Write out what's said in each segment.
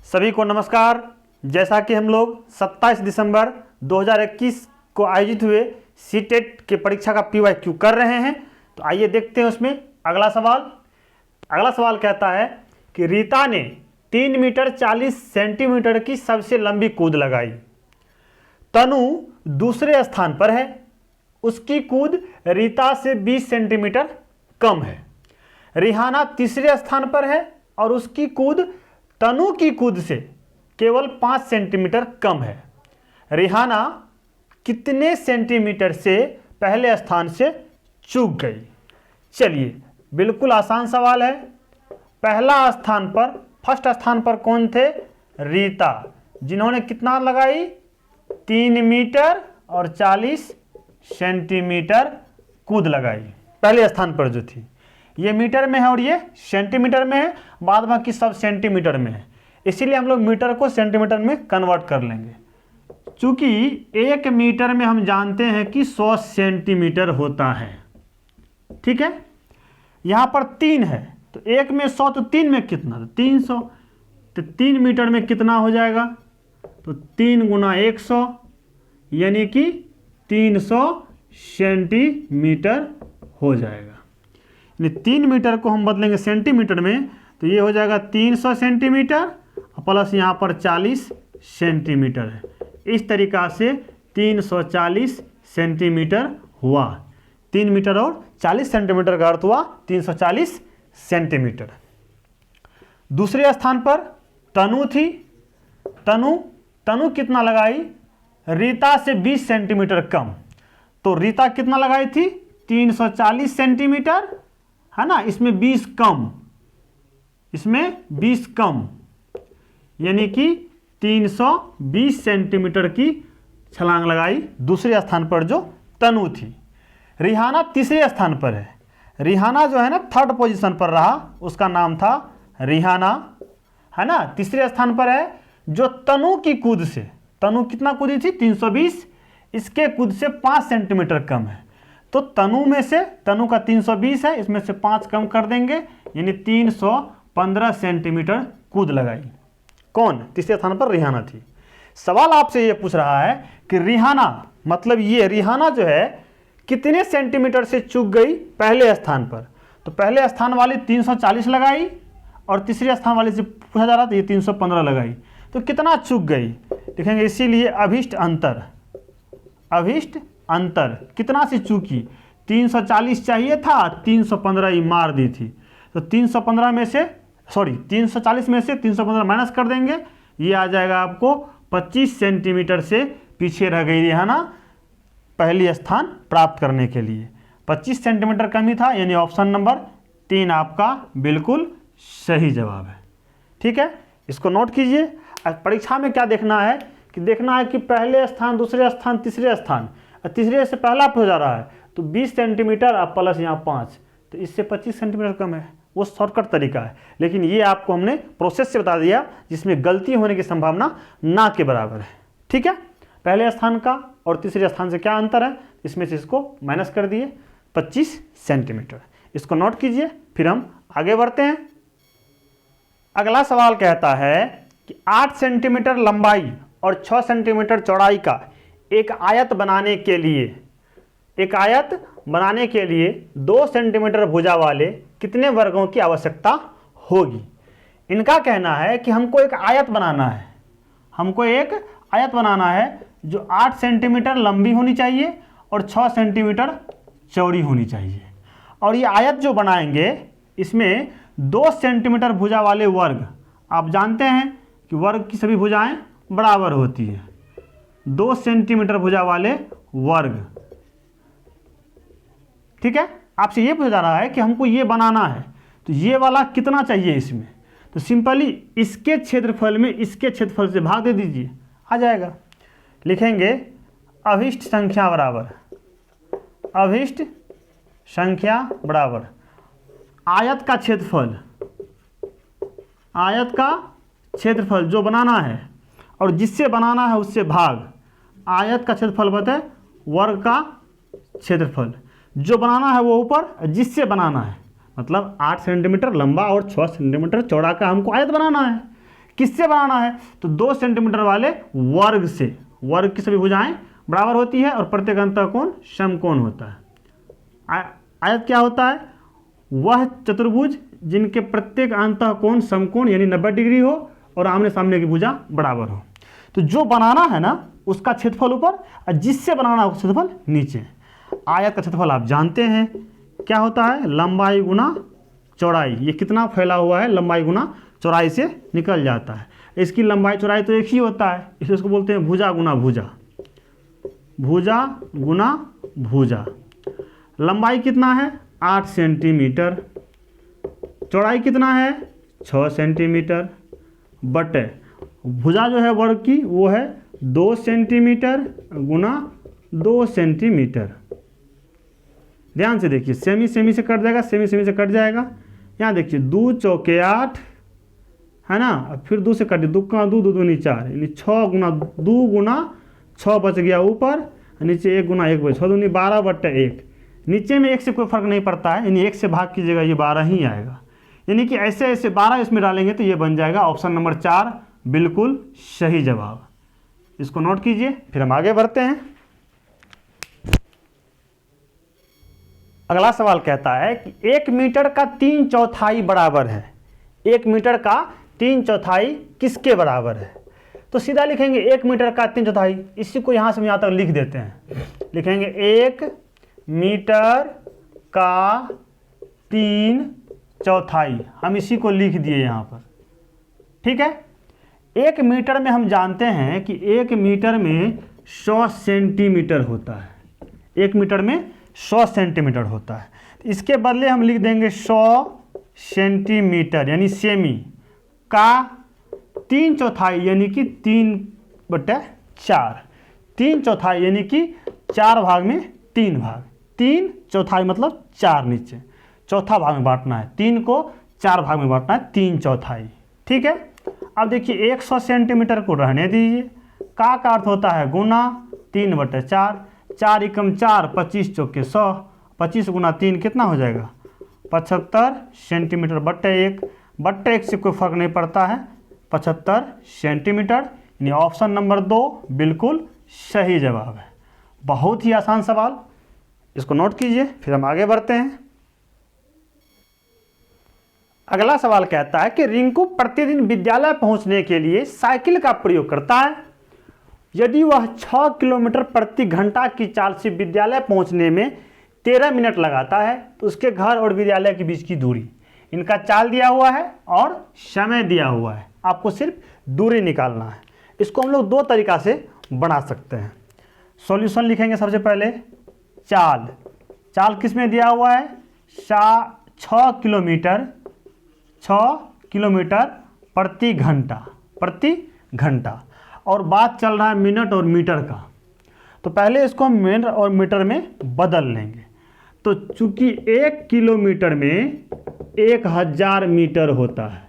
सभी को नमस्कार। जैसा कि हम लोग 27 दिसंबर 2021 को आयोजित हुए सीटेट के परीक्षा का PYQ कर रहे हैं, तो आइए देखते हैं उसमें अगला सवाल कहता है कि रीता ने 3 मीटर 40 सेंटीमीटर की सबसे लंबी कूद लगाई। तनु दूसरे स्थान पर है, उसकी कूद रीता से 20 सेंटीमीटर कम है। रिहाना तीसरे स्थान पर है और उसकी कूद तनु की कूद से केवल 5 सेंटीमीटर कम है। रिहाना कितने सेंटीमीटर से पहले स्थान से चूक गई? चलिए, बिल्कुल आसान सवाल है। फर्स्ट स्थान पर कौन थे? रीता, जिन्होंने कितना लगाई? 3 मीटर और 40 सेंटीमीटर कूद लगाई। पहले स्थान पर जो थी, ये मीटर में है और ये सेंटीमीटर में है, बाद बाकी सब सेंटीमीटर में है, इसीलिए हम लोग मीटर को सेंटीमीटर में कन्वर्ट कर लेंगे। चूंकि 1 मीटर में हम जानते हैं कि 100 सेंटीमीटर होता है, ठीक है। यहाँ पर 3 है, तो 1 में 100 तो 3 में कितना? तो 300। तो 3 मीटर में कितना हो जाएगा? तो 3 गुना 100 यानी कि 300 सेंटीमीटर हो जाएगा। 3 मीटर को हम बदलेंगे सेंटीमीटर में, तो ये हो जाएगा 300 सेंटीमीटर प्लस यहाँ पर 40 सेंटीमीटर है। इस तरीक़ा से 340 सेंटीमीटर हुआ। 3 मीटर और 40 सेंटीमीटर का अर्थ हुआ 340 सेंटीमीटर। दूसरे स्थान पर तनु थी। तनु कितना लगाई? रीता से 20 सेंटीमीटर कम। तो रीता कितना लगाई थी? 340 सेंटीमीटर, है ना। इसमें 20 कम, यानी कि 320 सेंटीमीटर की छलांग लगाई दूसरे स्थान पर जो तनु थी। रिहाना तीसरे स्थान पर है। रिहाना जो है ना, 3rd पोजीशन पर रहा, उसका नाम था रिहाना, है ना। तीसरे स्थान पर है, जो तनु की कूद से, तनु कितना कूदी थी? 320, इसके कूद से 5 सेंटीमीटर कम है। तो तनु का 320 है, इसमें से 5 कम कर देंगे, यानी 315 सेंटीमीटर कूद लगाई। कौन? तीसरे स्थान पर रिहाना थी। सवाल आपसे ये पूछ रहा है कि रिहाना, मतलब ये रिहाना जो है कितने सेंटीमीटर से चूक गई पहले स्थान पर? तो पहले स्थान वाली 340 लगाई और तीसरे स्थान वाले से पूछा जा रहा था, ये 315 लगाई। तो कितना चूक गई लिखेंगे, इसीलिए अभिष्ट अंतर कितना से चूकी? 340 चाहिए था, 315 ही मार दी थी। तो 340 में से 315 माइनस कर देंगे, ये आ जाएगा आपको 25 सेंटीमीटर से पीछे रह गई रिहाना पहली स्थान प्राप्त करने के लिए। 25 सेंटीमीटर कमी था, यानी ऑप्शन नंबर 3 आपका बिल्कुल सही जवाब है। ठीक है, इसको नोट कीजिए। परीक्षा में क्या देखना है कि पहले स्थान, दूसरे स्थान, तीसरे स्थान, तीसरे से पहला हो जा रहा है, तो 20 सेंटीमीटर अब प्लस यहाँ 5, तो इससे 25 सेंटीमीटर कम है। वो शॉर्टकट तरीका है, लेकिन ये आपको हमने प्रोसेस से बता दिया जिसमें गलती होने की संभावना ना के बराबर है। ठीक है, पहले स्थान का और तीसरे स्थान से क्या अंतर है, इसमें से इसको माइनस कर दिए 25 सेंटीमीटर। इसको नोट कीजिए, फिर हम आगे बढ़ते हैं। अगला सवाल कहता है कि 8 सेंटीमीटर लंबाई और 6 सेंटीमीटर चौड़ाई का एक आयत बनाने के लिए 2 सेंटीमीटर भुजा वाले कितने वर्गों की आवश्यकता होगी? इनका कहना है कि हमको एक आयत बनाना है जो 8 सेंटीमीटर लंबी होनी चाहिए और 6 सेंटीमीटर चौड़ी होनी चाहिए। और ये आयत जो बनाएंगे, इसमें 2 सेंटीमीटर भुजा वाले वर्ग, आप जानते हैं कि वर्ग की सभी भुजाएं बराबर होती है। 2 सेंटीमीटर भुजा वाले वर्ग, ठीक है। आपसे ये पूछा जा रहा है कि हमको ये बनाना है, तो ये वाला कितना चाहिए इसमें? तो सिंपली इसके क्षेत्रफल में इसके क्षेत्रफल से भाग दे दीजिए, आ जाएगा। लिखेंगे अभिष्ट संख्या बराबर आयत का क्षेत्रफल जो बनाना है और जिससे बनाना है उससे भाग। आयत का क्षेत्रफल बताए वर्ग का क्षेत्रफल, जो बनाना है वो ऊपर, जिससे बनाना है मतलब 8 सेंटीमीटर लंबा और 6 सेंटीमीटर चौड़ा का हमको आयत बनाना है। किससे बनाना है? तो 2 सेंटीमीटर वाले वर्ग से। वर्ग की सभी भुजाएं बराबर होती है और प्रत्येक अंतःकोण समकोण होता है। आयत क्या होता है? वह चतुर्भुज जिनके प्रत्येक अंतःकोण समकोण यानी 90 डिग्री हो और आमने सामने की भुजा बराबर हो। तो जो बनाना है ना उसका क्षेत्रफल ऊपर और जिससे बनाना है उसका क्षेत्रफल नीचे। आयत का क्षेत्रफल आप जानते हैं क्या होता है? लंबाई गुना चौड़ाई। ये कितना फैला हुआ है, लंबाई गुना चौड़ाई से निकल जाता है। इसकी लंबाई चौड़ाई तो एक ही होता है, इसलिए इसको बोलते हैं भुजा गुना भुजा। भुजा गुना भुजा। लंबाई कितना है? 8 सेंटीमीटर। चौड़ाई कितना है? 6 सेंटीमीटर। बटे भुजा जो है वर्ग की वो है 2 सेंटीमीटर गुना 2 सेंटीमीटर। ध्यान से देखिए, सेमी सेमी से कट जाएगा, सेमी सेमी से कट जाएगा। यहाँ देखिए 2 चौके 8 है ना, और फिर 2 से कटे, 2 का 2, 2 दूनी 4, यानी 6 गुना 2 गुना 6 बच गया ऊपर, नीचे 1 गुना 1 बच, 6 दूनी 12 बटे 1। नीचे में 1 से कोई फर्क नहीं पड़ता है, यानी 1 से भाग कीजिएगा ये 12 ही आएगा। यानी कि ऐसे ऐसे 12 इसमें डालेंगे तो ये बन जाएगा ऑप्शन नंबर 4 बिल्कुल सही जवाब। इसको नोट कीजिए, फिर हम आगे बढ़ते हैं। अगला सवाल कहता है कि 1 मीटर का 3/4 बराबर है। 1 मीटर का 3/4 किसके बराबर है? तो सीधा लिखेंगे 1 मीटर का 3/4। इसी को यहाँ से यहाँ तक लिख देते हैं। लिखेंगे 1 मीटर का 3/4। हम इसी को लिख दिए यहाँ पर, ठीक है। 1 मीटर में हम जानते हैं कि 1 मीटर में 100 सेंटीमीटर होता है। 1 मीटर में 100 सेंटीमीटर होता है। इसके बदले हम लिख देंगे 100 सेंटीमीटर यानी सेमी का 3/4 यानी कि 3/4। 3/4 यानी कि 4 भाग में 3 भाग। 3/4 मतलब 4 नीचे, चौथा भाग में बांटना है। 3 को 4 भाग में बांटना है, 3/4। ठीक है। अब देखिए 100 सेंटीमीटर को रहने दीजिए। का अर्थ होता है गुना 3/4। 4 एकम 4, 25 चौके 100। 25 गुना 3 कितना हो जाएगा? 75 सेंटीमीटर बट्टे 1। बट्टे 1 से कोई फर्क नहीं पड़ता है, 75 सेंटीमीटर। यानी ऑप्शन नंबर 2 बिल्कुल सही जवाब है। बहुत ही आसान सवाल, इसको नोट कीजिए, फिर हम आगे बढ़ते हैं। अगला सवाल कहता है कि रिंकू प्रतिदिन विद्यालय पहुंचने के लिए साइकिल का प्रयोग करता है। यदि वह 6 किलोमीटर प्रति घंटा की चाल से विद्यालय पहुंचने में 13 मिनट लगाता है तो उसके घर और विद्यालय के बीच की दूरी, इनका चाल दिया हुआ है और समय दिया हुआ है। आपको सिर्फ दूरी निकालना है। इसको हम लोग 2 तरीका से बना सकते हैं। सॉल्यूशन लिखेंगे सबसे पहले। चाल, चाल किस में दिया हुआ है? 6 किलोमीटर प्रति घंटा, और बात चल रहा है मिनट और मीटर का। तो पहले इसको हम मिनट और मीटर में बदल लेंगे। तो चूंकि 1 किलोमीटर में 1000 मीटर होता है,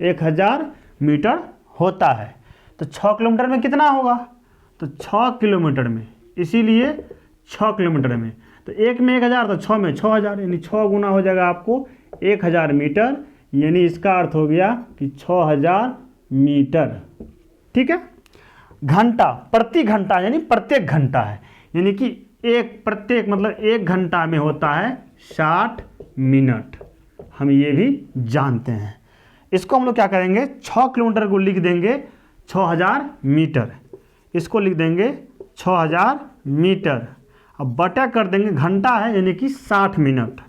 1000 मीटर होता है, तो 6 किलोमीटर में कितना होगा? तो 6 किलोमीटर में, इसीलिए 6 किलोमीटर में, तो 1 में 1000 तो 6 में 6000, यानी 6 गुना हो जाएगा आपको 1000 मीटर। यानी इसका अर्थ हो गया कि 6000 मीटर। ठीक है। घंटा, प्रति घंटा यानी प्रत्येक घंटा है, यानी कि प्रत्येक मतलब 1 घंटा में होता है 60 मिनट। हम ये भी जानते हैं। इसको हम लोग क्या करेंगे? 6 किलोमीटर को लिख देंगे 6000 मीटर। इसको लिख देंगे 6000 मीटर। अब बटा कर देंगे, घंटा है यानी कि 60 मिनट।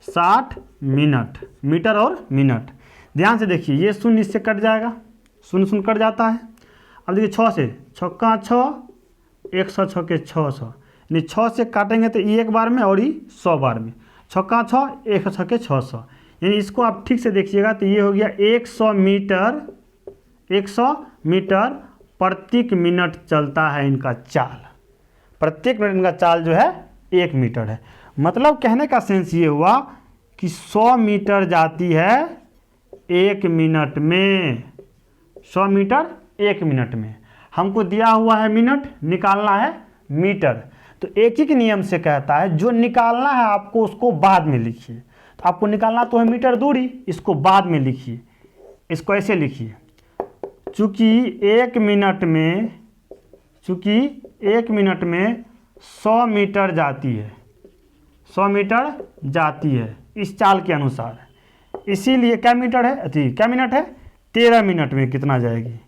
60 मिनट, मीटर और मिनट। ध्यान से देखिए, ये शून्य इससे कट जाएगा, शून्य शून्य कट जाता है। अब देखिए 6 से, 6 6, 106 के 600, यानी 6 से काटेंगे तो ये 1 बार में और ये 100 बार में। 6 6, 106 के 600, यानी इसको आप ठीक से देखिएगा तो ये हो गया 100 मीटर। 100 मीटर प्रत्येक मिनट चलता है इनका चाल। प्रत्येक मिनट इनका चाल जो है 1 मीटर है। मतलब कहने का सेंस ये हुआ कि 100 मीटर जाती है 1 मिनट में। 100 मीटर 1 मिनट में। हमको दिया हुआ है मिनट, निकालना है मीटर। तो एक ही के नियम से कहता है जो निकालना है आपको उसको बाद में लिखिए। तो आपको निकालना तो है मीटर दूरी, इसको बाद में लिखिए। इसको ऐसे लिखिए, चूँकि एक मिनट में 100 मीटर जाती है, 100 मीटर जाती है इस चाल के अनुसार, इसीलिए क्या मीटर है, क्या मिनट है, 13 मिनट में कितना जाएगी,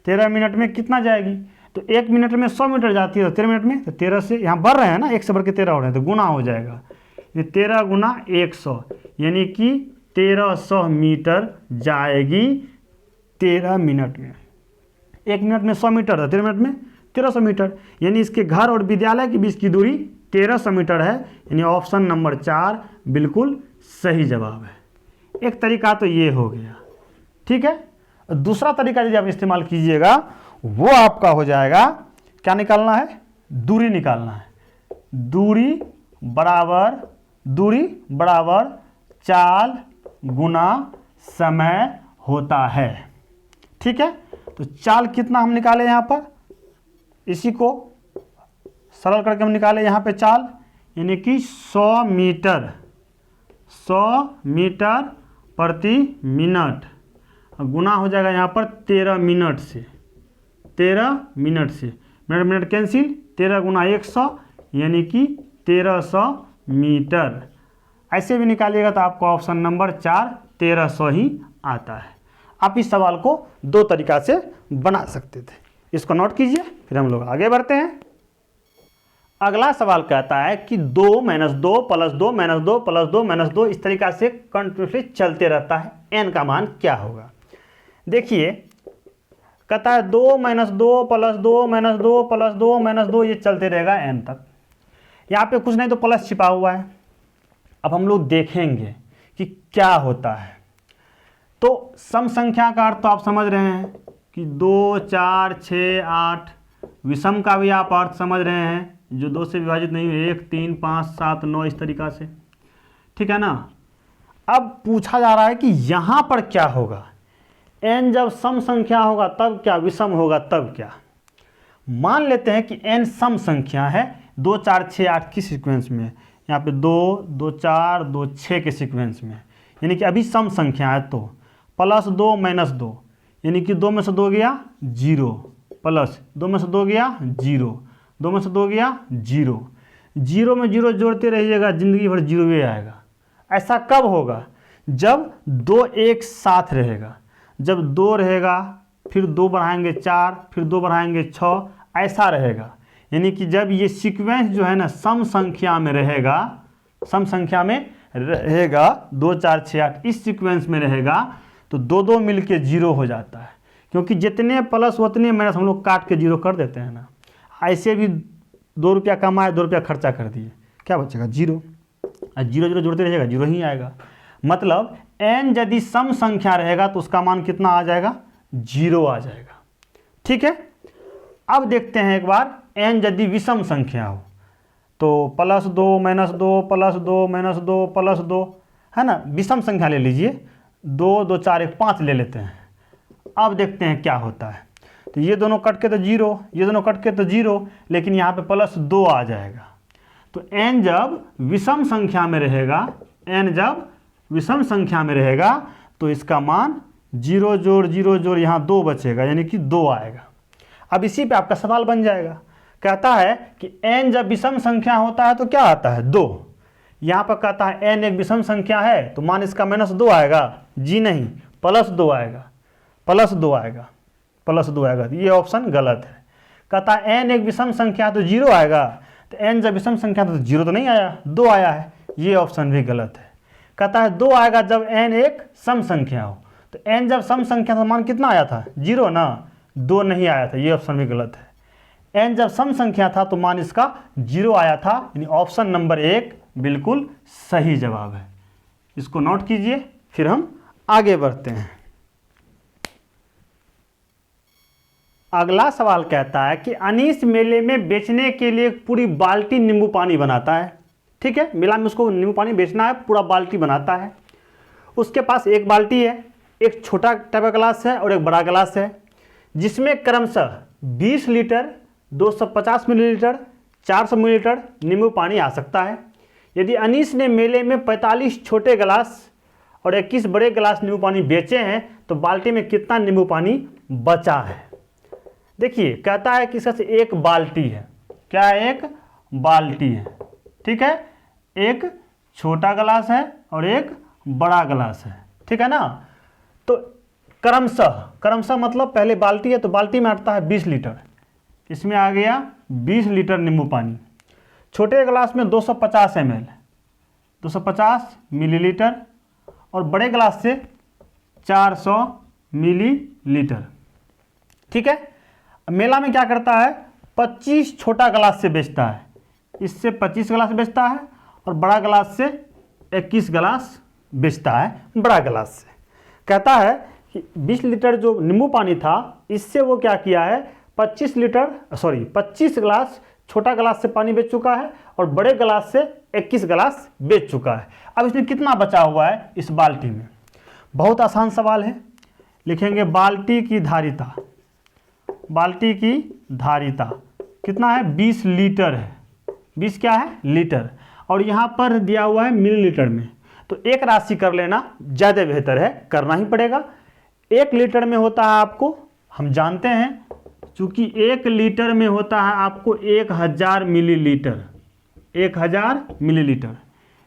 13 मिनट में कितना जाएगी। तो 1 मिनट में 100 मीटर जाती है तो 13 मिनट में, तो 13 से यहाँ बढ़ रहे हैं ना, 1 से बढ़ के 13 हो रहे हैं, तो गुना हो जाएगा, ये 13 गुना 100 यानी कि 1300 मीटर जाएगी 13 मिनट में। 1 मिनट में 100 मीटर है, 13 मिनट में 1300 मीटर, यानी इसके घर और विद्यालय के बीच की दूरी 1300 मीटर है, यानी ऑप्शन नंबर 4 बिल्कुल सही जवाब है। एक तरीका तो ये हो गया, ठीक है। दूसरा तरीका यदि आप इस्तेमाल कीजिएगा वो आपका हो जाएगा, क्या निकालना है, दूरी निकालना है। दूरी बराबर चाल गुना समय होता है, ठीक है। तो चाल कितना हम निकाले यहाँ पर, इसी को सरल करके हम निकाले यहाँ पे चाल, यानी कि 100 मीटर प्रति मिनट, गुना हो जाएगा यहाँ पर 13 मिनट से, मिनट कैंसिल, 13 गुना 100 यानी कि 1300 मीटर। ऐसे भी निकालिएगा तो आपको ऑप्शन नंबर 4 1300 ही आता है। आप इस सवाल को 2 तरीका से बना सकते थे, इसको नोट कीजिए, फिर हम लोग आगे बढ़ते हैं। अगला सवाल कहता है कि 2 - 2 + 2 - 2 + 2 - 2 इस तरीका से कंटिन्यूसली चलते रहता है, n का मान क्या होगा। देखिए कहता है 2 - 2 + 2 - 2 + 2 - 2 ये चलते रहेगा n तक। यहाँ पे कुछ नहीं तो प्लस छिपा हुआ है। अब हम लोग देखेंगे कि क्या होता है। तो सम संख्या का अर्थ तो आप समझ रहे हैं कि 2 4 6 8, विषम का भी आप अर्थ समझ रहे हैं जो 2 से विभाजित नहीं हुए, 1 3 5 7 9 इस तरीका से, ठीक है ना। अब पूछा जा रहा है कि यहाँ पर क्या होगा, n जब सम संख्या होगा तब क्या, विषम होगा तब क्या। मान लेते हैं कि n सम संख्या है 2 4 6 8 की सीक्वेंस में, यहाँ पे 2 2 4 2 6 के सीक्वेंस में, यानी कि अभी सम संख्या है। तो +2 - 2 यानी कि 2 में से 2 गया 0, प्लस 2 में से 2 गया 0, 2 में से 2 गया 0, 0 में 0 जोड़ते रहिएगा, जिंदगी भर 0 ही आएगा। ऐसा कब होगा, जब 2 एक साथ रहेगा। जब 2 रहेगा फिर 2 बढ़ाएंगे 4, फिर 2 बढ़ाएंगे 6, ऐसा रहेगा। यानी कि जब ये सीक्वेंस जो है ना सम संख्या में रहेगा, 2 4 6 8 इस सीक्वेंस में रहेगा, तो 2 2 मिलके 0 हो जाता है, क्योंकि जितने प्लस उतने माइनस हम लोग काट के 0 कर देते हैं ना। ऐसे भी 2 रुपया कमाए 2 रुपया खर्चा कर दिए, क्या बचेगा 0, 0 0 जोड़ते रहिएगा 0 ही आएगा। मतलब n यदि सम संख्या रहेगा तो उसका मान कितना आ जाएगा, 0 आ जाएगा, ठीक है। अब देखते हैं एक बार n यदि विषम संख्या हो, तो +2 - 2 + 2 - 2 + 2 है ना, विषम संख्या ले लीजिए, 2 2 4 1 5 ले लेते हैं। अब देखते हैं क्या होता है। तो ये दोनों कट के तो 0, ये दोनों कट के तो 0, लेकिन यहाँ पे +2 आ जाएगा। तो n जब विषम संख्या में रहेगा, तो इसका मान 0 जोड़ 0 जोड़ यहाँ 2 बचेगा, यानी कि 2 आएगा। अब इसी पे आपका सवाल बन जाएगा। कहता है कि n जब विषम संख्या होता है तो क्या आता है, 2। यहाँ पर कहता है n एक विषम संख्या है तो मान इसका -2 आएगा, जी नहीं, +2 आएगा, +2 आएगा, +2 आएगा। तो ये ऑप्शन गलत है। कहता है n एक विषम संख्या है तो 0 आएगा, तो n जब विषम संख्या तो 0 तो नहीं आया, 2 आया है, ये ऑप्शन भी गलत है। कहता है 2 आएगा जब n एक सम संख्या हो, तो n जब सम संख्या तो मान कितना आया था, 0 ना, 2 नहीं आया था, ये ऑप्शन भी गलत है। n जब सम संख्या था तो मान इसका 0 आया था, यानी ऑप्शन नंबर 1 बिल्कुल सही जवाब है। इसको नोट कीजिए, फिर हम आगे बढ़ते हैं। अगला सवाल कहता है कि अनीस मेले में बेचने के लिए पूरी बाल्टी नींबू पानी बनाता है, ठीक है। मेला में उसको नींबू पानी बेचना है, पूरा बाल्टी बनाता है। उसके पास एक बाल्टी है, एक छोटा टाइप का गिलास है और एक बड़ा गिलास है, जिसमें क्रमशः 20 लीटर, 250 मिलीलीटर, 400 मिलीलीटर नींबू पानी आ सकता है। यदि अनीस ने मेले में 45 छोटे गिलास और 21 बड़े गिलास नींबू पानी बेचे हैं तो बाल्टी में कितना नींबू पानी बचा है। देखिए कहता है कि इसका से एक बाल्टी है, क्या है, एक बाल्टी है, ठीक है, एक छोटा गिलास है और एक बड़ा गिलास है, ठीक है ना। तो क्रमशः मतलब पहले बाल्टी है तो बाल्टी में आता है 20 लीटर, इसमें आ गया 20 लीटर नींबू पानी। छोटे गिलास में 250 ml 250 मिलीलीटर और बड़े गिलास से 400 मिलीलीटर, ठीक है। मेला में क्या करता है, 25 छोटा गिलास से बेचता है, इससे 25 गिलास बेचता है और बड़ा गिलास से 21 गिलास बेचता है बड़ा गिलास से। कहता है कि 20 लीटर जो नींबू पानी था इससे वो क्या किया है, 25 गिलास छोटा गिलास से पानी बेच चुका है और बड़े गिलास से 21 गिलास बेच चुका है। अब इसमें कितना बचा हुआ है इस बाल्टी में, बहुत आसान सवाल है। लिखेंगे बाल्टी की धारिता, बाल्टी की धारिता कितना है, 20 लीटर है, 20 क्या है, लीटर, और यहाँ पर दिया हुआ है मिलीलीटर में, तो एक राशि कर लेना ज़्यादा बेहतर है, करना ही पड़ेगा। 1 लीटर में होता है आपको, हम जानते हैं चूँकि 1 लीटर में होता है आपको 1000 मिलीलीटर, 1000 मिलीलीटर,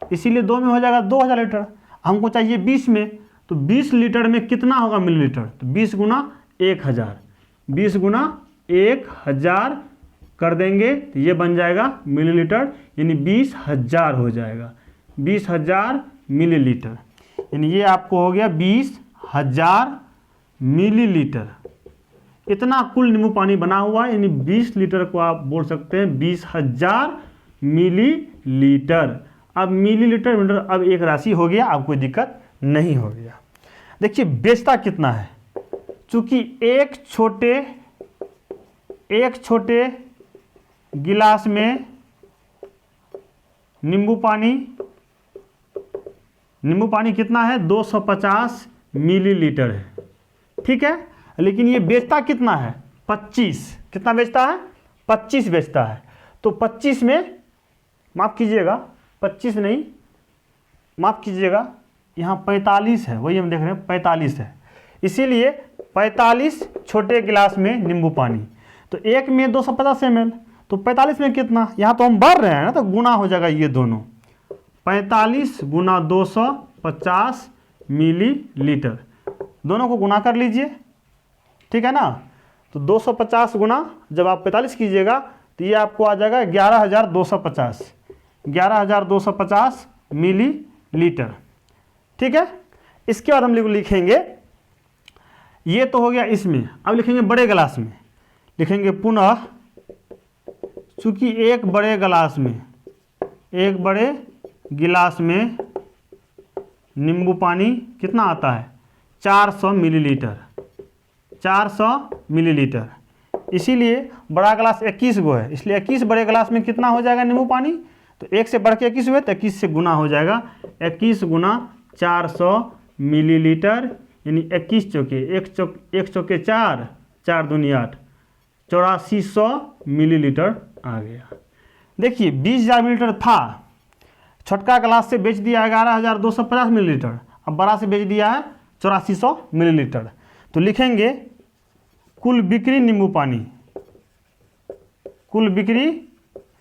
इसीलिए 2 में हो जाएगा 2000 लीटर। हमको चाहिए 20 में, तो 20 लीटर में कितना होगा मिलीलीटर, तो 20 गुना 1000, 20 गुना 1000 कर देंगे तो ये बन जाएगा मिलीलीटर, यानी 20,000 हो जाएगा, 20,000 मिलीलीटर, यानी ये आपको हो गया 20,000 मिलीलीटर। इतना कुल नींबू पानी बना हुआ है, यानी 20 लीटर को आप बोल सकते हैं 20,000 मिलीलीटर। अब मिलीलीटर मीटर अब एक राशि हो गया, अब कोई दिक्कत नहीं हो गया। देखिए बेचता कितना है, चूंकि एक छोटे गिलास में नींबू पानी कितना है, 250 मिलीलीटर है, ठीक है। लेकिन ये बेचता कितना है, 25, कितना बेचता है, 25 बेचता है। तो 25 में माफ़ कीजिएगा, 25 नहीं, माफ़ कीजिएगा, यहाँ 45 है, वही हम देख रहे हैं 45 है, इसीलिए 45 छोटे गिलास में नींबू पानी, तो एक में 250 ml, तो 45 में कितना, यहाँ तो हम बढ़ रहे हैं ना, तो गुना हो जाएगा ये दोनों, 45 गुना 250 मिलीलीटर, दोनों को गुना कर लीजिए, ठीक है ना। तो 250 गुना जब आप 45 कीजिएगा तो ये आपको आ जाएगा 11,250 मिलीलीटर, ठीक है। इसके बाद हम लिखेंगे, ये तो हो गया इसमें, अब लिखेंगे बड़े गिलास में, लिखेंगे पुनः, चूंकि एक बड़े गिलास में नींबू पानी कितना आता है, 400 मिलीलीटर, 400 मिलीलीटर, इसीलिए बड़ा गिलास 21 गो है, इसलिए 21 बड़े गिलास में कितना हो जाएगा नींबू पानी, तो 1 से बढ़ के 21 हुए तो 21 से गुना हो जाएगा, 21 गुना 400 मिलीलीटर, यानी 21 चौके 1 चौके 4, 4 दूनी 8, 8400 मिलीलीटर आ गया। देखिए 20,000 मिलीलीटर था, छोटका गिलास से बेच दिया 11,250 मिलीलीटर, अब बड़ा से बेच दिया है 8400 मिलीलीटर। तो लिखेंगे कुल बिक्री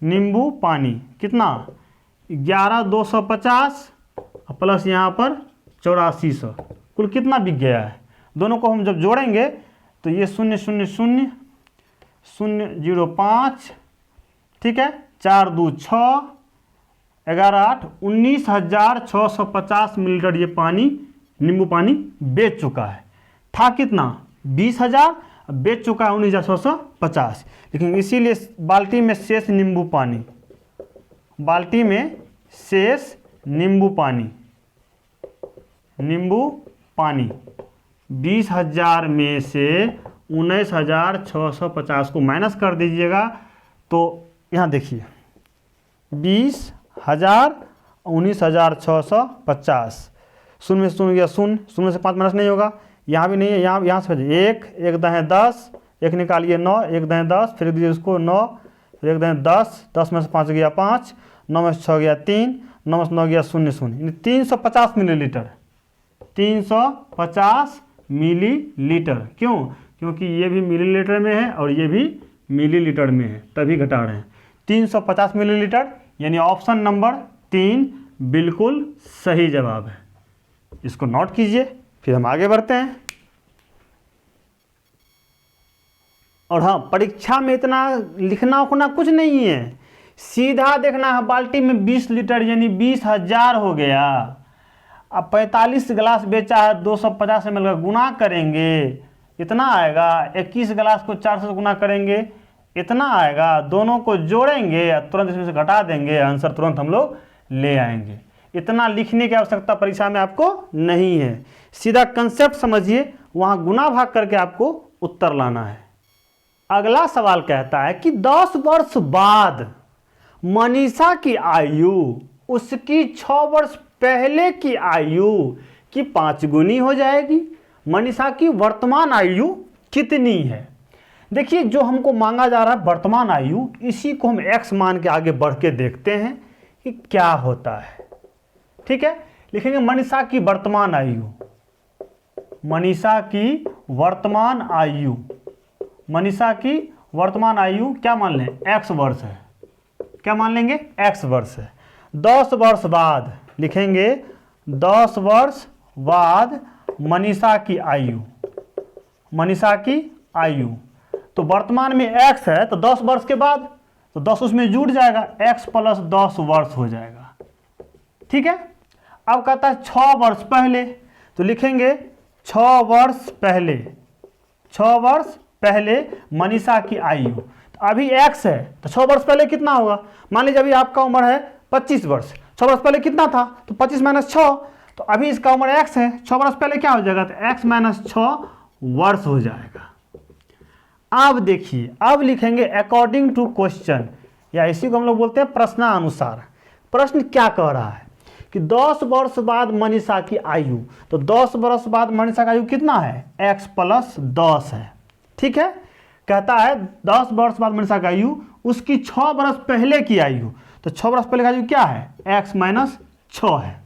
नींबू पानी कितना, 11,250 प्लस यहाँ पर 8400, कुल कितना बिक गया है। दोनों को हम जब जोड़ेंगे तो ये 0,000,005, ठीक है, 4 2 6, 11 8, 19,650 मिलीलीटर ये पानी नींबू पानी बेच चुका है। था कितना, 20,000, बेच चुका है 19,650, लेकिन इसीलिए बाल्टी में शेष नींबू पानी 20,000 में से 19,650 को माइनस कर दीजिएगा, तो यहाँ देखिए 20,000 19,650, शून्य में शून्य गया शून्य, शून्य से 5 माइनस नहीं होगा, यहाँ भी नहीं है, यहाँ से 1 दहें 10, 1 निकालिए 9, 1 दहें 10, फिर दीजिए उसको 9, फिर 1 दहें 10, 10 में से 5 गया 5, 9 में से 6 गया 3, 9 में से 9 गया 0 0, यानी 350 मिलीलीटर, 350 मिलीलीटर। क्यों? क्योंकि ये भी मिलीलीटर में है और ये भी मिलीलीटर में है, तभी घटा रहे हैं। 350 मिलीलीटर, यानी ऑप्शन नंबर 3 बिल्कुल सही जवाब है। इसको नोट कीजिए, फिर हम आगे बढ़ते हैं। और हाँ, परीक्षा में इतना लिखना उखना कुछ नहीं है, सीधा देखना है बाल्टी में 20 लीटर यानी 20,000 हो गया। अब 45 गिलास बेचा है, 250 ml का गुना करेंगे, इतना आएगा। 21 गिलास को 400 से गुना करेंगे, इतना आएगा। दोनों को जोड़ेंगे, तुरंत इसमें से घटा देंगे, आंसर तुरंत हम लोग ले आएंगे। इतना लिखने की आवश्यकता परीक्षा में आपको नहीं है, सीधा कंसेप्ट समझिए, वहाँ गुना भाग करके आपको उत्तर लाना है। अगला सवाल कहता है कि 10 वर्ष बाद मनीषा की आयु उसकी 6 वर्ष पहले की आयु की 5 गुनी हो जाएगी। मनीषा की वर्तमान आयु कितनी है? देखिए, जो हमको मांगा जा रहा है वर्तमान आयु, इसी को हम x मान के आगे बढ़ के देखते हैं कि क्या होता है। ठीक है, लिखेंगे मनीषा की वर्तमान आयु, मनीषा की वर्तमान आयु, मनीषा की वर्तमान आयु क्या मान लें? x वर्ष है। क्या मान लेंगे? x वर्ष है। 10 वर्ष बाद लिखेंगे 10 वर्ष बाद मनीषा की आयु, मनीषा की आयु। तो वर्तमान में x है, तो 10 वर्ष के बाद तो 10 उसमें जुड़ जाएगा, x प्लस 10 वर्ष हो जाएगा। ठीक है, अब कहता है 6 वर्ष पहले, तो लिखेंगे 6 वर्ष पहले, 6 वर्ष पहले मनीषा की आयु। तो अभी x है, तो 6 वर्ष पहले कितना होगा? मान लीजिए अभी आपका उम्र है 25 वर्ष, 6 वर्ष पहले कितना था? तो 25 माइनस 6, तो अभी इसका उम्र x है, 6 वर्ष पहले क्या हो जाएगा? तो x माइनस 6 वर्ष हो जाएगा। अब देखिए, अब लिखेंगे अकॉर्डिंग टू क्वेश्चन, या इसी को हम लोग बोलते हैं प्रश्नानुसार। प्रश्न क्या कह रहा है कि 10 वर्ष बाद मनीषा की आयु, तो 10 वर्ष बाद मनीषा की आयु कितना है? x प्लस 10 है। ठीक है, कहता है 10 वर्ष बाद मनीषा की आयु उसकी 6 वर्ष पहले की आयु, तो 6 वर्ष पहले की आयु क्या है? x माइनस 6 है।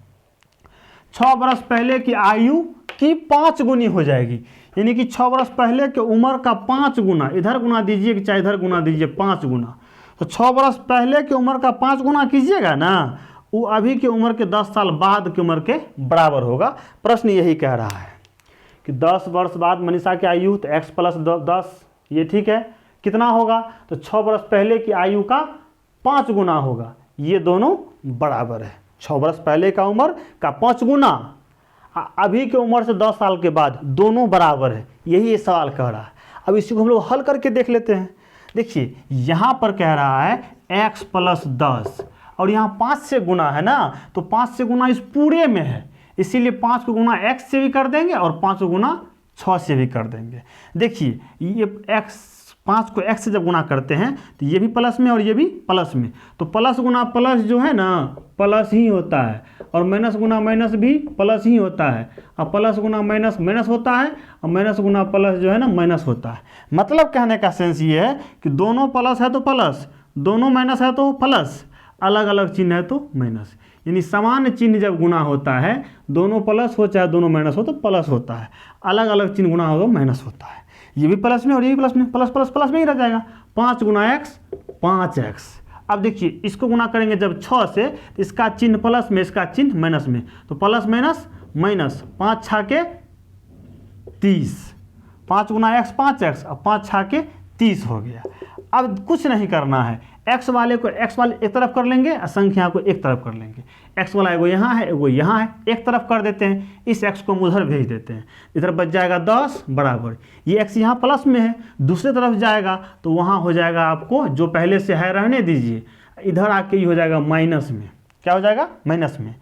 6 वर्ष पहले की आयु की 5 गुनी हो जाएगी, यानी कि 6 वर्ष पहले के उम्र का 5 गुना, इधर गुना दीजिए चाहे इधर गुना दीजिए, 5 गुना। तो 6 वर्ष पहले की उम्र का 5 गुना कीजिएगा ना, वो अभी की उम्र के 10 साल बाद की उम्र के बराबर होगा। प्रश्न यही कह रहा है कि 10 वर्ष बाद मनीषा की आयु, तो x प्लस 10, ये ठीक है, कितना होगा? तो 6 वर्ष पहले की आयु का 5 गुना होगा, ये दोनों बराबर है। 6 वर्ष पहले का उम्र का 5 गुना, अभी की उम्र से 10 साल के बाद, दोनों बराबर है, यही ये सवाल कह रहा है। अब इसी को हम लोग हल करके देख लेते हैं। देखिए, यहाँ पर कह रहा है x प्लस 10 और यहाँ 5 से गुना है ना, तो 5 से गुना इस पूरे में है, इसीलिए 5 को गुना x से भी कर देंगे और 5 को गुना 6 से भी कर देंगे। देखिए, ये x 5 को x से जब गुना करते हैं तो ये भी प्लस में और ये भी प्लस में, तो प्लस गुना प्लस जो है ना प्लस ही होता है, और माइनस गुना माइनस भी प्लस ही होता है, और प्लस गुना माइनस माइनस होता है, और माइनस गुना प्लस जो है ना माइनस होता है। मतलब कहने का सेंस ये है कि दोनों प्लस है तो प्लस, दोनों माइनस है तो प्लस, अलग अलग चिन्ह है तो माइनस। यानी समान चिन्ह जब गुना होता है, दोनों प्लस हो चाहे दोनों माइनस हो तो प्लस होता है, अलग अलग चिन्ह गुना हो तो माइनस होता है। ये भी प्लस में और ये भी प्लस में, प्लस प्लस प्लस में ही रह जाएगा। 5 गुना x 5x। अब देखिए, इसको गुना करेंगे जब 6 से, तो इसका चिन्ह प्लस में, इसका चिन्ह माइनस में, तो प्लस माइनस माइनस, 5 6 के 30, 5 गुना x 5x, अब 5 6 के 30 हो गया। अब कुछ नहीं करना है, x वाले को x वाले एक तरफ कर लेंगे और संख्या को एक तरफ कर लेंगे। x वाला एगो यहाँ है एगो यहाँ है, एक तरफ कर देते हैं, इस x को हम उधर भेज देते हैं, इधर बच जाएगा 10 बराबर, ये x यहाँ प्लस में है, दूसरे तरफ जाएगा तो वहाँ हो जाएगा आपको जो पहले से है रहने दीजिए, इधर आके ये हो जाएगा माइनस में। क्या हो जाएगा? माइनस में।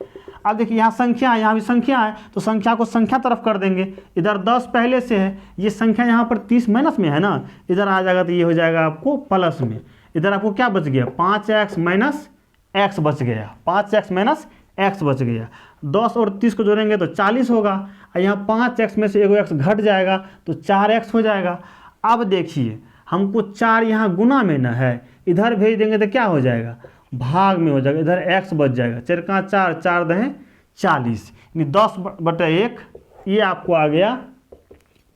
अब देखिए, यहाँ संख्या है, यहाँ भी संख्या है, तो संख्या को संख्या तरफ कर देंगे, इधर 10 पहले से है, ये संख्या यहाँ पर 30 माइनस में है ना, इधर आ जाएगा तो ये हो जाएगा आपको प्लस में। इधर आपको क्या बच गया? 5x माइनस x बच गया, 5x माइनस x बच गया। 10 और 30 को जोड़ेंगे तो 40 होगा, और यहाँ 5x में से एगो x घट जाएगा तो 4x हो जाएगा। अब देखिए, हमको 4 यहाँ गुना में ना है, इधर भेज देंगे तो क्या हो जाएगा? भाग में हो जाएगा, इधर x बच जाएगा। 4 का 4, 4 दहें 40, यानी 10/1, ये आपको आ गया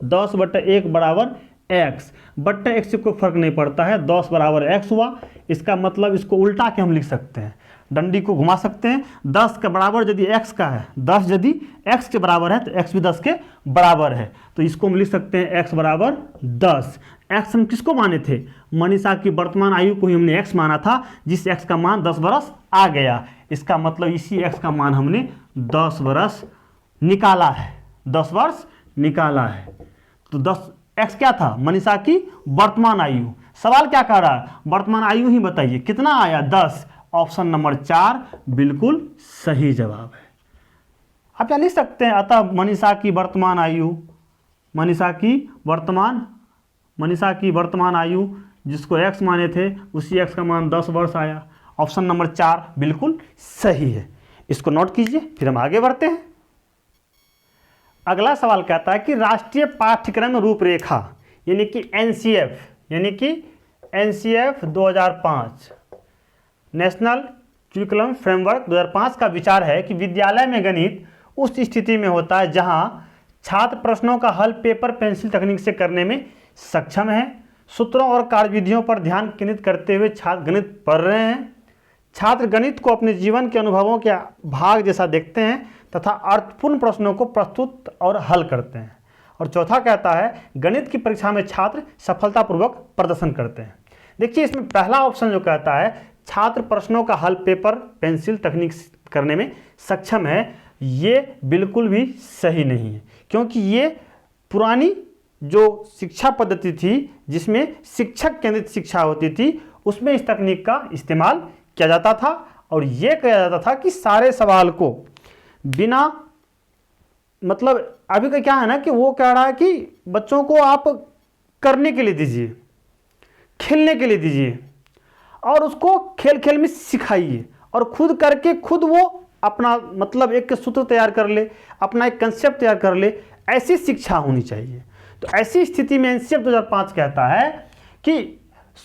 10/1 बराबर x। बट्टा x से कोई फर्क नहीं पड़ता है, 10 बराबर x हुआ। इसका मतलब इसको उल्टा के हम लिख सकते हैं, डंडी को घुमा सकते हैं। 10 के बराबर यदि x का है, 10 यदि x के बराबर है तो x भी 10 के बराबर है, तो इसको हम लिख सकते हैं x बराबर 10। x हम किसको माने थे? मनीषा की वर्तमान आयु को ही हमने x माना था, जिस x का मान 10 वर्ष आ गया। इसका मतलब इसी x का मान हमने 10 वर्ष निकाला है, 10 वर्ष निकाला है। तो 10 x क्या था? मनीषा की वर्तमान आयु। सवाल क्या कह रहा है? वर्तमान आयु ही बताइए, कितना आया? 10। ऑप्शन नंबर 4 बिल्कुल सही जवाब है। आप क्या लिख सकते हैं? अतः मनीषा की वर्तमान आयु, मनीषा की वर्तमान आयु जिसको x माने थे, उसी x का मान 10 वर्ष आया। ऑप्शन नंबर 4 बिल्कुल सही है। इसको नोट कीजिए, फिर हम आगे बढ़ते हैं। अगला सवाल कहता है कि राष्ट्रीय पाठ्यक्रम रूपरेखा यानी कि एनसीएफ 2005, नेशनल करिकुलम फ्रेमवर्क 2005 का विचार है कि विद्यालय में गणित उस स्थिति में होता है जहां छात्र प्रश्नों का हल पेपर पेंसिल तकनीक से करने में सक्षम है। सूत्रों और कार्यविधियों पर ध्यान केंद्रित करते हुए छात्र गणित पढ़ रहे हैं। छात्र गणित को अपने जीवन के अनुभवों के भाग जैसा देखते हैं तथा अर्थपूर्ण प्रश्नों को प्रस्तुत और हल करते हैं। और चौथा कहता है गणित की परीक्षा में छात्र सफलतापूर्वक प्रदर्शन करते हैं। देखिए इसमें पहला ऑप्शन जो कहता है छात्र प्रश्नों का हल पेपर पेंसिल तकनीक करने में सक्षम है, ये बिल्कुल भी सही नहीं है, क्योंकि ये पुरानी जो शिक्षा पद्धति थी जिसमें शिक्षक केंद्रित शिक्षा होती थी, उसमें इस तकनीक का इस्तेमाल किया जाता था। और ये कहा जाता था कि सारे सवाल को बिना मतलब अभी का क्या है ना कि वो कह रहा है कि बच्चों को आप करने के लिए दीजिए, खेलने के लिए दीजिए और उसको खेल खेल में सिखाइए और खुद करके खुद वो अपना मतलब एक सूत्र तैयार कर ले, अपना एक कंसेप्ट तैयार कर ले, ऐसी शिक्षा होनी चाहिए। तो ऐसी स्थिति में एनसीएफ 2005 कहता है कि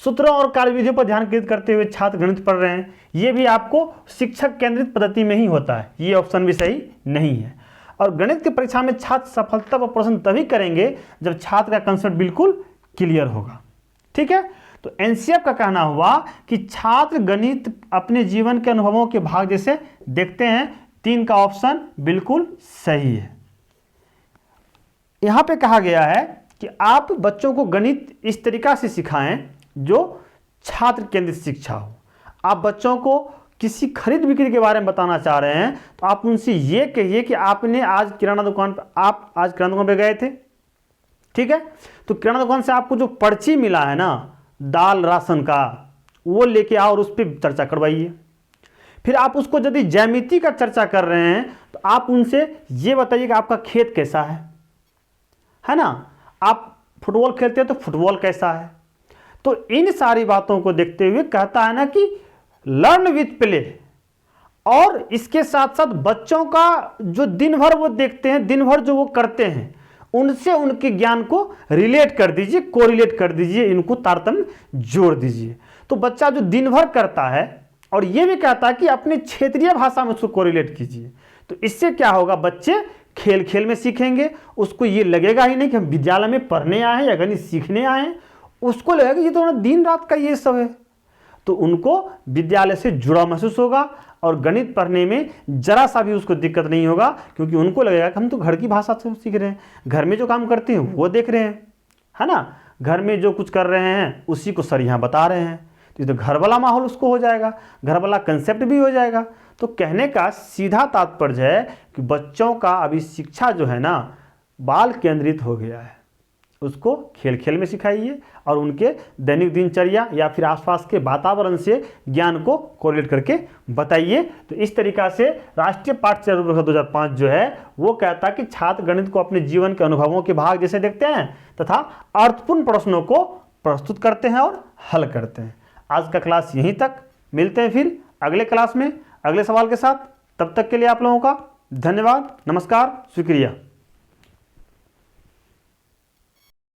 सूत्रों और कार्यविधियों पर ध्यान केंद्रित करते हुए छात्र गणित पढ़ रहे हैं, ये भी आपको शिक्षक केंद्रित पद्धति में ही होता है, ये ऑप्शन भी सही नहीं है। और गणित की परीक्षा में छात्र सफलता पर प्रश्न तभी करेंगे जब छात्र का कंसेप्ट बिल्कुल क्लियर होगा। ठीक है, तो एनसीएफ का कहना हुआ कि छात्र गणित अपने जीवन के अनुभवों के भाग जैसे देखते हैं। 3 का ऑप्शन बिल्कुल सही है। यहां पे कहा गया है कि आप बच्चों को गणित इस तरीका से सिखाएं जो छात्र केंद्रित शिक्षा हो। आप बच्चों को किसी खरीद बिक्री के बारे में बताना चाह रहे हैं तो आप उनसे ये कहिए कि आपने आज किराना दुकान पे गए थे, ठीक है, तो किराना दुकान से आपको जो पर्ची मिला है ना दाल राशन का, वो लेके आओ और उस पर चर्चा करवाइए। फिर आप उसको यदि ज्यामिति का चर्चा कर रहे हैं तो आप उनसे ये बताइए कि आपका खेत कैसा है ना, आप फुटबॉल खेलते हैं तो फुटबॉल कैसा है। तो इन सारी बातों को देखते हुए कहता है ना कि लर्न विथ प्ले, और इसके साथ साथ बच्चों का जो दिन भर वो देखते हैं, दिन भर जो वो करते हैं, उनसे उनके ज्ञान को रिलेट कर दीजिए, कोरिलेट कर दीजिए, इनको तारतम्य जोड़ दीजिए। तो बच्चा जो दिन भर करता है और ये भी कहता है कि अपने क्षेत्रीय भाषा में उसको कोरिलेट कीजिए, तो इससे क्या होगा, बच्चे खेल खेल में सीखेंगे। उसको ये लगेगा ही नहीं कि हम विद्यालय में पढ़ने आए हैं या गणित सीखने आए हैं, उसको लगेगा ये तो दिन रात का ये सब है। तो उनको विद्यालय से जुड़ा महसूस होगा और गणित पढ़ने में जरा सा भी उसको दिक्कत नहीं होगा, क्योंकि उनको लगेगा कि हम तो घर की भाषा से सीख रहे हैं, घर में जो काम करते हैं वो देख रहे हैं, है ना, घर में जो कुछ कर रहे हैं उसी को सर यहाँ बता रहे हैं। तो ये तो घर वाला माहौल उसको हो जाएगा, घर वाला कंसेप्ट भी हो जाएगा। तो कहने का सीधा तात्पर्य है कि बच्चों का अभी शिक्षा जो है ना बाल केंद्रित हो गया है, उसको खेल खेल में सिखाइए और उनके दैनिक दिनचर्या या फिर आसपास के वातावरण से ज्ञान को कोरिलेट करके बताइए। तो इस तरीका से राष्ट्रीय पाठ्यक्रम रूपरेखा 2005 जो है वो कहता है कि छात्र गणित को अपने जीवन के अनुभवों के भाग जैसे देखते हैं तथा अर्थपूर्ण प्रश्नों को प्रस्तुत करते हैं और हल करते हैं। आज का क्लास यहीं तक, मिलते हैं फिर अगले क्लास में अगले सवाल के साथ। तब तक के लिए आप लोगों का धन्यवाद, नमस्कार, शुक्रिया।